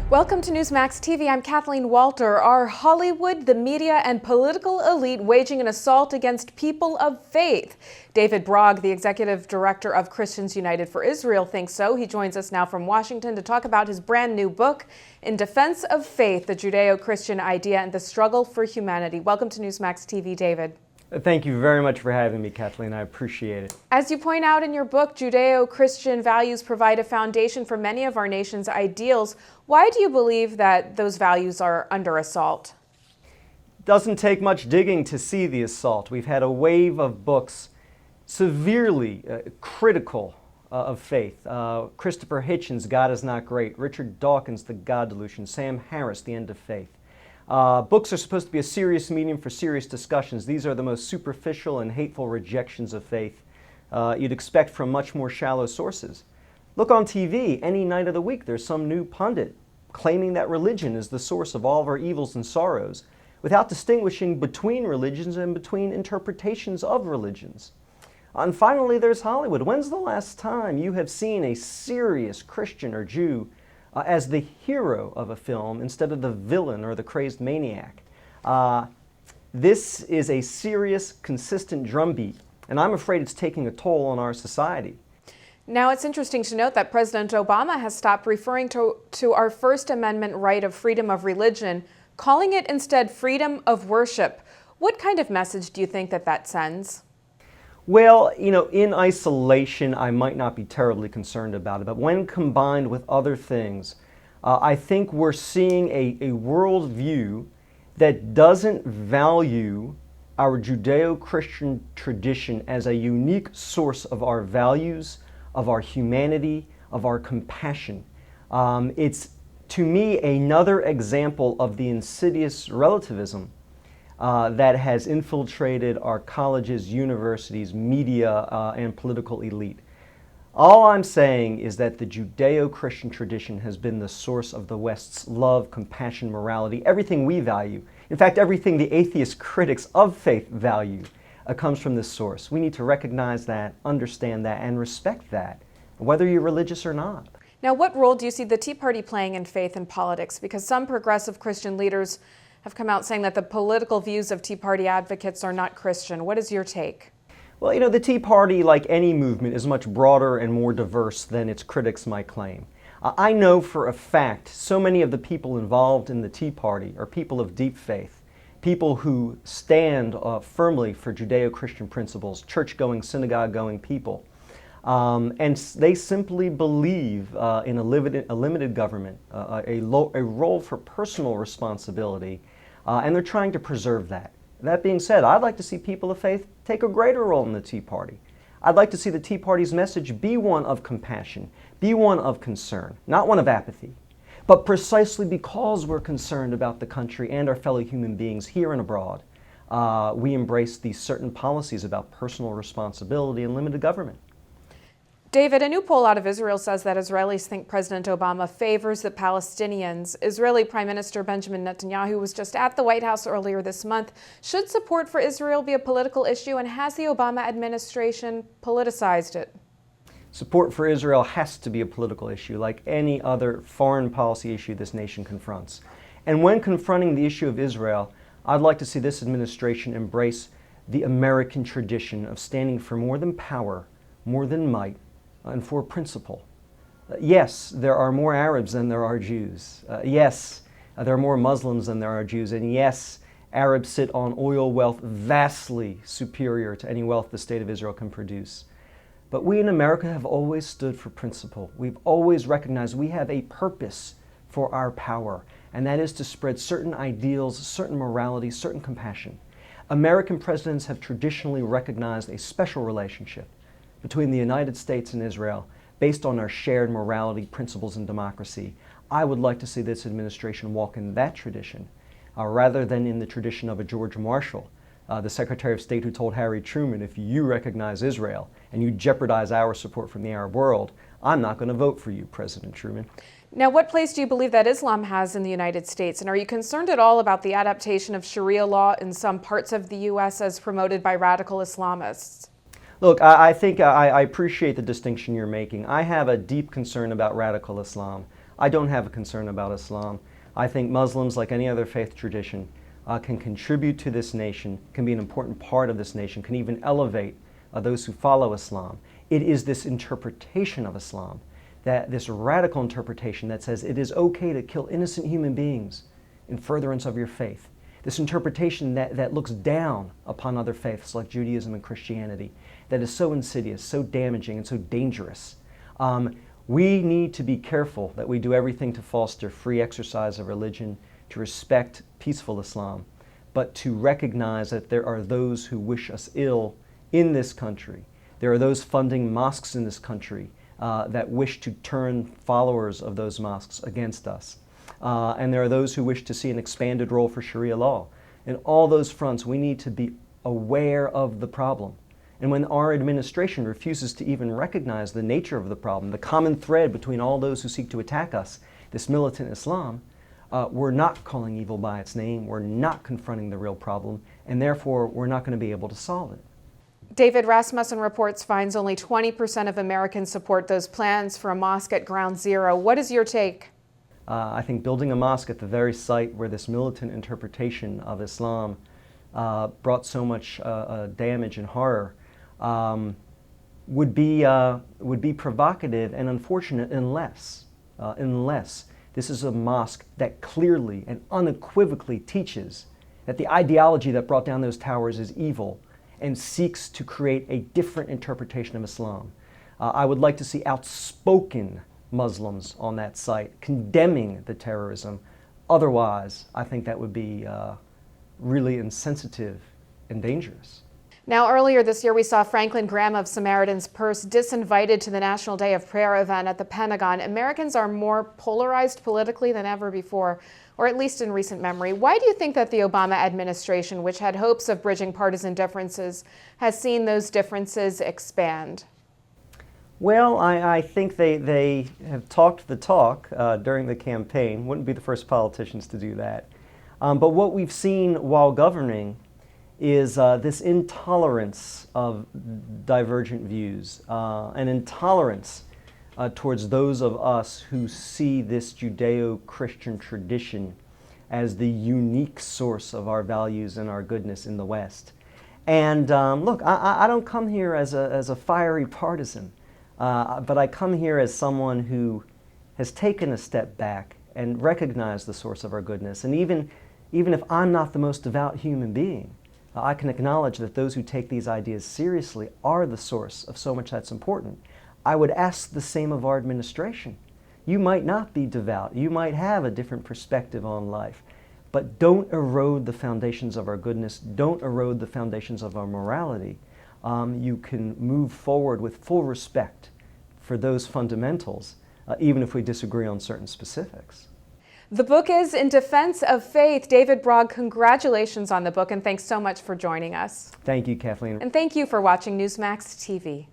Welcome to Newsmax TV. I'm Kathleen Walter. Are Hollywood, the media, and political elite waging an assault against people of faith? David Brog, the executive director of Christians United for Israel, thinks so. He joins us now from Washington to talk about his brand new book, In Defense of Faith, the Judeo-Christian Idea and the Struggle for Humanity. Welcome to Newsmax TV, David. Thank you very much for having me, Kathleen. I appreciate it. As you point out in your book, Judeo-Christian values provide a foundation for many of our nation's ideals. Why do you believe that those values are under assault? It doesn't take much digging to see the assault. We've had a wave of books severely critical of faith. Christopher Hitchens' God is Not Great, Richard Dawkins' The God Delusion, Sam Harris' The End of Faith. Books are supposed to be a serious medium for serious discussions. These are the most superficial and hateful rejections of faith you'd expect from much more shallow sources. Look on TV, any night of the week there's some new pundit claiming that religion is the source of all of our evils and sorrows, without distinguishing between religions and between interpretations of religions. And finally, there's Hollywood. When's the last time you have seen a serious Christian or Jew as the hero of a film instead of the villain or the crazed maniac? This is a serious, consistent drumbeat, and I'm afraid it's taking a toll on our society. Now, it's interesting to note that President Obama has stopped referring to our First Amendment right of freedom of religion, calling it instead freedom of worship. What kind of message do you think that sends? Well, in isolation, I might not be terribly concerned about it, but when combined with other things, I think we're seeing a worldview that doesn't value our Judeo-Christian tradition as a unique source of our values, of our humanity, of our compassion. It's, to me, another example of the insidious relativism that has infiltrated our colleges, universities, media, and political elite. All I'm saying is that the Judeo-Christian tradition has been the source of the West's love, compassion, morality, everything we value. In fact, everything the atheist critics of faith value comes from this source. We need to recognize that, understand that, and respect that, whether you're religious or not. Now, what role do you see the Tea Party playing in faith and politics? Because some progressive Christian leaders have come out saying that the political views of Tea Party advocates are not Christian. What is your take? Well, the Tea Party, like any movement, is much broader and more diverse than its critics might claim. I know for a fact so many of the people involved in the Tea Party are people of deep faith, people who stand firmly for Judeo-Christian principles, church-going, synagogue-going people. And they simply believe in a limited government, a role for personal responsibility, and they're trying to preserve that. That being said, I'd like to see people of faith take a greater role in the Tea Party. I'd like to see the Tea Party's message be one of compassion, be one of concern, not one of apathy. But precisely because we're concerned about the country and our fellow human beings here and abroad, we embrace these certain policies about personal responsibility and limited government. David, a new poll out of Israel says that Israelis think President Obama favors the Palestinians. Israeli Prime Minister Benjamin Netanyahu was just at the White House earlier this month. Should support for Israel be a political issue, and has the Obama administration politicized it? Support for Israel has to be a political issue, like any other foreign policy issue this nation confronts. And when confronting the issue of Israel, I'd like to see this administration embrace the American tradition of standing for more than power, more than might, and for principle. Yes, there are more Arabs than there are Jews. Yes, there are more Muslims than there are Jews. And yes, Arabs sit on oil wealth vastly superior to any wealth the state of Israel can produce. But we in America have always stood for principle. We've always recognized we have a purpose for our power, and that is to spread certain ideals, certain morality, certain compassion. American presidents have traditionally recognized a special relationship between the United States and Israel based on our shared morality, principles, and democracy. I would like to see this administration walk in that tradition rather than in the tradition of a George Marshall, the Secretary of State who told Harry Truman, if you recognize Israel and you jeopardize our support from the Arab world, I'm not going to vote for you, President Truman. Now, what place do you believe that Islam has in the United States? And are you concerned at all about the adaptation of Sharia law in some parts of the U.S. as promoted by radical Islamists? Look, I think I appreciate the distinction you're making. I have a deep concern about radical Islam. I don't have a concern about Islam. I think Muslims, like any other faith tradition, can contribute to this nation, can be an important part of this nation, can even elevate those who follow Islam. It is this interpretation of Islam, this radical interpretation that says it is okay to kill innocent human beings in furtherance of your faith. This interpretation that looks down upon other faiths like Judaism and Christianity, that is so insidious, so damaging, and so dangerous. We need to be careful that we do everything to foster free exercise of religion, to respect peaceful Islam, but to recognize that there are those who wish us ill in this country. There are those funding mosques in this country that wish to turn followers of those mosques against us. And there are those who wish to see an expanded role for Sharia law. In all those fronts, we need to be aware of the problem. And when our administration refuses to even recognize the nature of the problem, the common thread between all those who seek to attack us, this militant Islam, we're not calling evil by its name, we're not confronting the real problem, and therefore we're not going to be able to solve it. David, Rasmussen Reports finds only 20% of Americans support those plans for a mosque at Ground Zero. What is your take? I think building a mosque at the very site where this militant interpretation of Islam brought so much damage and horror would be provocative and unfortunate unless this is a mosque that clearly and unequivocally teaches that the ideology that brought down those towers is evil and seeks to create a different interpretation of Islam. I would like to see outspoken Muslims on that site condemning the terrorism. Otherwise, I think that would be really insensitive and dangerous. Now, earlier this year, we saw Franklin Graham of Samaritan's Purse disinvited to the National Day of Prayer event at the Pentagon. Americans are more polarized politically than ever before, or at least in recent memory. Why do you think that the Obama administration, which had hopes of bridging partisan differences, has seen those differences expand? Well, I think they have talked the talk during the campaign. Wouldn't be the first politicians to do that. But what we've seen while governing is this intolerance of divergent views, an intolerance towards those of us who see this Judeo-Christian tradition as the unique source of our values and our goodness in the West. And look, I don't come here as a fiery partisan, but I come here as someone who has taken a step back and recognized the source of our goodness. And even if I'm not the most devout human being, I can acknowledge that those who take these ideas seriously are the source of so much that's important. I would ask the same of our administration. You might not be devout, you might have a different perspective on life, but don't erode the foundations of our goodness, don't erode the foundations of our morality. You can move forward with full respect for those fundamentals, even if we disagree on certain specifics. The book is In Defense of Faith. David Brog, congratulations on the book, and thanks so much for joining us. Thank you, Kathleen. And thank you for watching Newsmax TV.